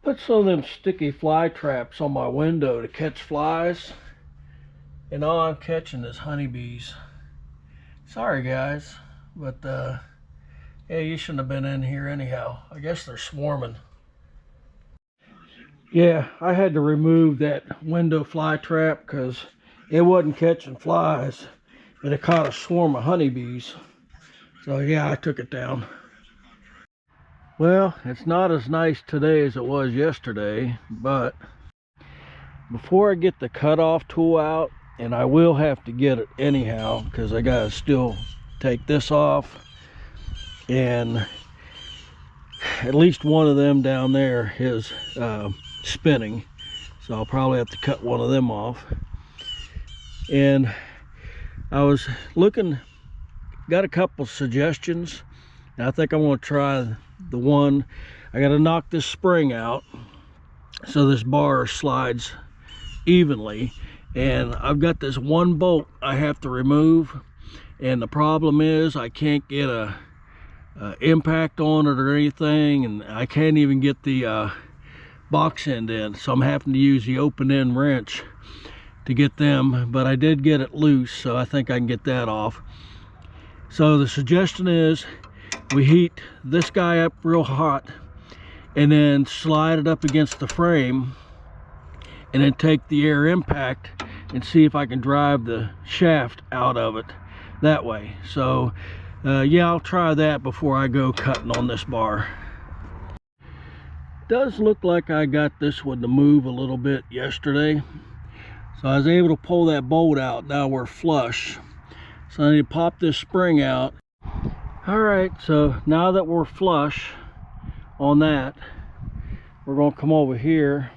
Put some of them sticky fly traps on my window to catch flies, and all I'm catching is honeybees. Sorry guys, but yeah, you shouldn't have been in here anyhow. I guess they're swarming. Yeah, I had to remove that window fly trap because it wasn't catching flies, but it caught a swarm of honeybees. So yeah, I took it down. Well, it's not as nice today as it was yesterday, but before I get the cutoff tool out, and I will have to get it anyhow because I gotta still take this off, and at least one of them down there is spinning, so I'll probably have to cut one of them off. And I was looking, got a couple suggestions, and I think I'm going to try the one. I got to knock this spring out so this bar slides evenly, and I've got this one bolt I have to remove, and the problem is I can't get a impact on it or anything, and I can't even get the box end in, so I'm having to use the open end wrench to get them, but I did get it loose, so I think I can get that off. So the suggestion is we heat this guy up real hot and then slide it up against the frame and then take the air impact and see if I can drive the shaft out of it that way. So yeah, I'll try that before I go cutting on this bar. Does look like I got this one to move a little bit yesterday, so I was able to pull that bolt out. Now we're flush, so I need to pop this spring out. All right, so now that we're flush on that, we're going to come over here,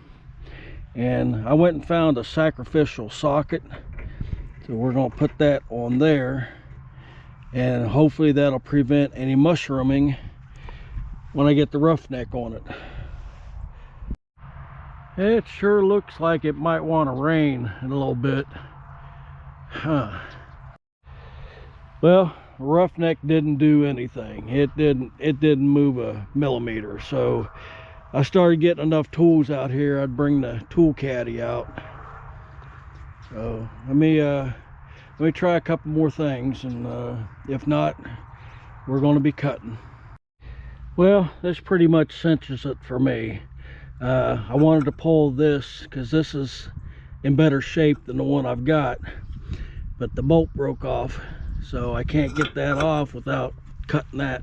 and I went and found a sacrificial socket, so we're going to put that on there, and hopefully that'll prevent any mushrooming when I get the roughneck on it. It sure looks like it might want to rain in a little bit. Well, roughneck didn't do anything. It didn't move a millimeter. So I started getting enough tools out here. I'd bring the tool caddy out. So let me try a couple more things, and if not, we're going to be cutting. Well, this pretty much cinches it for me. I wanted to pull this because this is in better shape than the one I've got, but the bolt broke off, so I can't get that off without cutting that.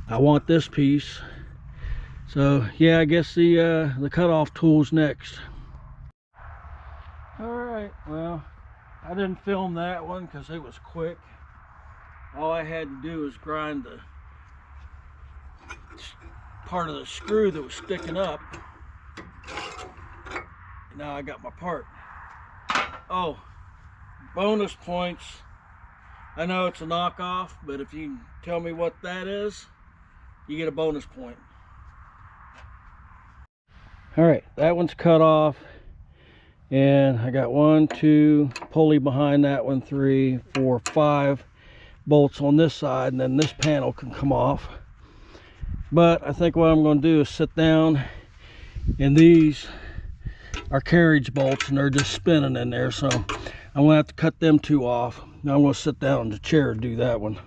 I want this piece. So yeah, I guess the cutoff tool's next. All right, well, I didn't film that one because it was quick. All I had to do was grind the part of the screw that was sticking up. Now I got my part. Oh, bonus points. I know it's a knockoff, but if you tell me what that is, you get a bonus point. All right, that one's cut off, and I got 1, 2 pulley behind that one, 3, 4, 5 bolts on this side, and then this panel can come off. But I think what I'm going to do is sit down, and these are carriage bolts, and they're just spinning in there, so I'm going to have to cut them two off. Now I'm going to sit down in the chair and do that one.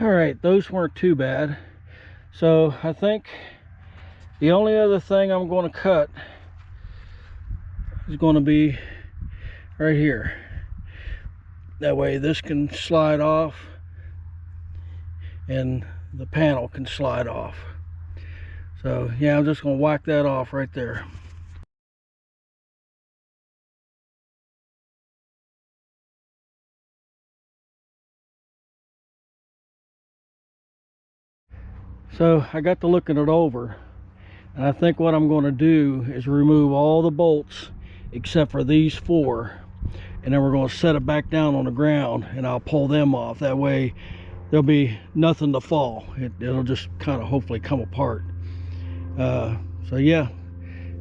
All right, those weren't too bad. So I think the only other thing I'm going to cut is going to be right here. That way this can slide off and the panel can slide off. So yeah, I'm just going to whack that off right there. So I got to looking it over. And I think what I'm going to do is remove all the bolts except for these 4, and then we're going to set it back down on the ground, and I'll pull them off. That way there'll be nothing to fall. It'll just kind of hopefully come apart. So yeah,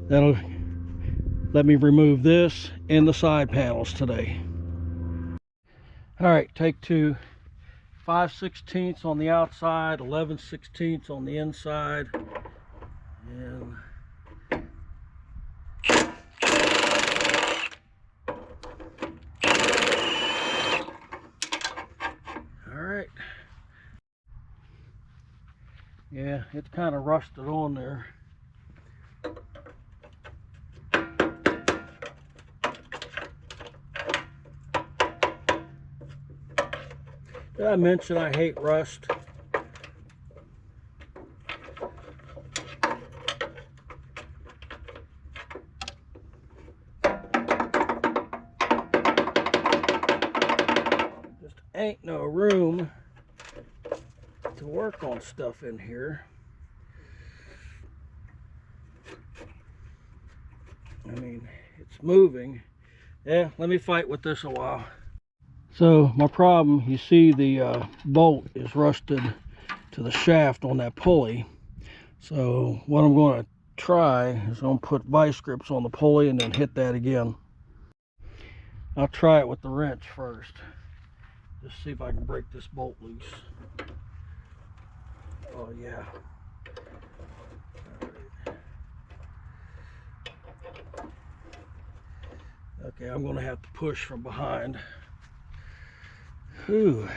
that'll let me remove this and the side panels today. All right, take 2. 5/16 on the outside, 11/16 on the inside, and all right. Yeah, it's kind of rusted on there. Did I mention I hate rust? Just ain't no room to work on stuff in here. I mean, it's moving. Yeah, let me fight with this a while. So my problem, you see the bolt is rusted to the shaft on that pulley. So what I'm going to try is I'm going to put vice grips on the pulley and then hit that again. I'll try it with the wrench first. Just see if I can break this bolt loose. Oh yeah. Okay, I'm going to have to push from behind. Whew.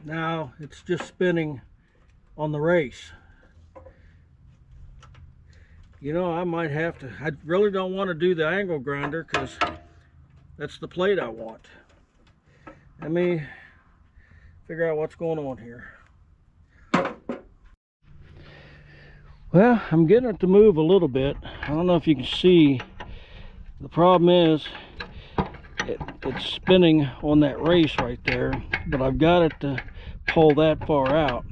Now it's just spinning on the race. You know, I might have to, I really don't want to do the angle grinder because that's the plate I want. Let me figure out what's going on here. Well, I'm getting it to move a little bit. I don't know if you can see. The problem is it's spinning on that race right there, but I've got it to pull that far out.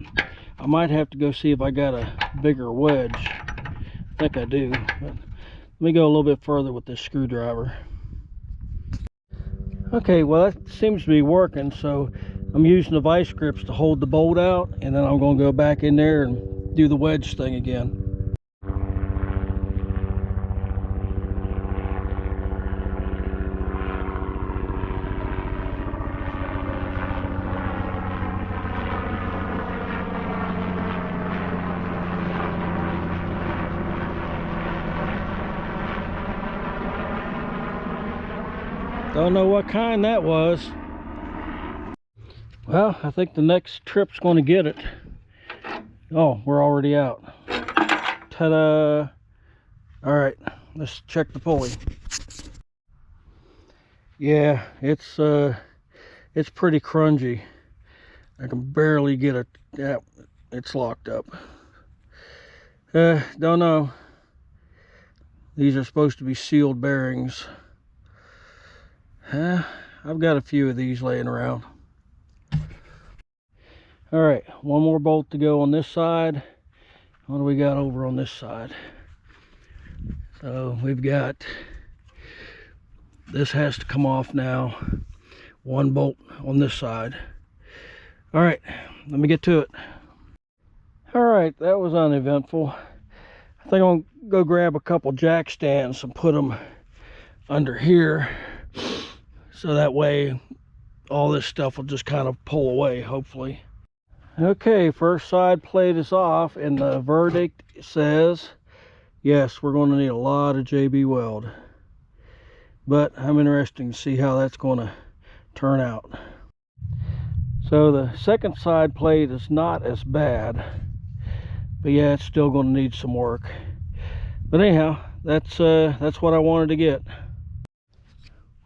I might have to go see if I got a bigger wedge. I think I do, but let me go a little bit further with this screwdriver. Okay, well that seems to be working, so I'm using the vice grips to hold the bolt out, and then I'm going to go back in there and do the wedge thing again. Don't know what kind that was. Well, I think the next trip's going to get it. Oh, we're already out. Ta-da! All right, let's check the pulley. Yeah, it's pretty crungy. I can barely get it. Yeah, it's locked up. Don't know. These are supposed to be sealed bearings. I've got a few of these laying around. All right, one more bolt to go on this side. What do we got over on this side? So we've got, this has to come off now. One bolt on this side. All right, let me get to it. All right, that was uneventful. I think I'm gonna go grab a couple jack stands and put them under here, so that way all this stuff will just kind of pull away, hopefully. Okay, first side plate is off, and the verdict says, yes, we're going to need a lot of JB Weld. But I'm interested to see how that's going to turn out. So the second side plate is not as bad, but yeah, it's still going to need some work. But anyhow, that's what I wanted to get.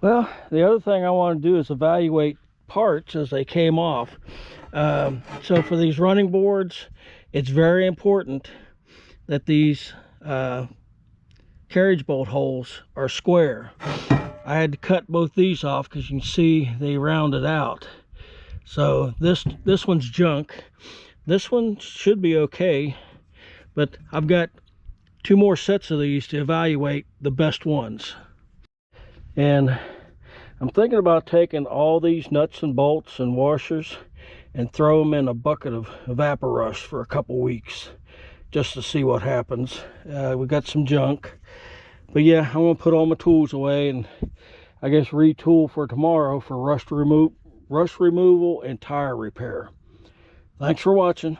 Well, the other thing I want to do is evaluate parts as they came off. So for these running boards, it's very important that these carriage bolt holes are square. I had to cut both these off because you can see they rounded out. So this one's junk. This one should be okay, but I've got 2 more sets of these to evaluate the best ones. And I'm thinking about taking all these nuts and bolts and washers and throw them in a bucket of Evaporust for a couple weeks just to see what happens. We got some junk, but yeah, I'm gonna put all my tools away and I guess retool for tomorrow for rust removal and tire repair. Thanks for watching.